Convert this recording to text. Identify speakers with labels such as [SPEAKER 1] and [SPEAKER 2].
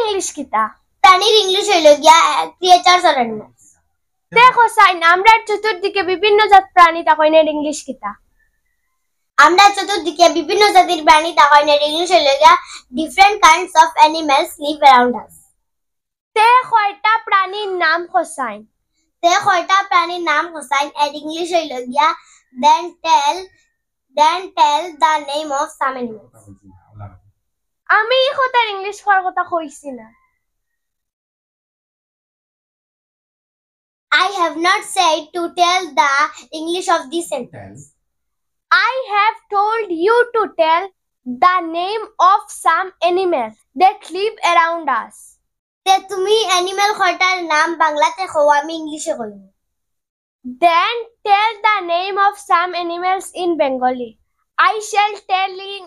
[SPEAKER 1] English কিতা?
[SPEAKER 2] প্রাণীর English হইল গিয়া ক্রিয়েচার্স অর অ্যানিমালস।
[SPEAKER 1] দেখো সাইন আমরা চতুর্দিকে বিভিন্ন জাত প্রাণী তাকইনের ইংলিশ কিতা?
[SPEAKER 2] আমরা চতুর্দিকে বিভিন্ন জাতির প্রাণী তাকইনের ইংলিশ হইল গিয়া different kinds of animals live around us.
[SPEAKER 1] তে কয়টা প্রাণীর নাম খসাইন?
[SPEAKER 2] তে কয়টা প্রাণীর নাম খসাইন এর ইংলিশ হইল গিয়া then tell the name of some animals.
[SPEAKER 1] আমি এই কথার ইংলিশ হওয়ার কথা কইছি না।
[SPEAKER 2] I have not said to tell the English of this sentence.
[SPEAKER 1] I have told you to tell the name of some animals that live around us.
[SPEAKER 2] তে তুমি animal কয়টার নাম বাংলাতে কও, আমি ইংলিশে কইব।
[SPEAKER 1] Then tell the name of some animals in Bengali. I shall tell in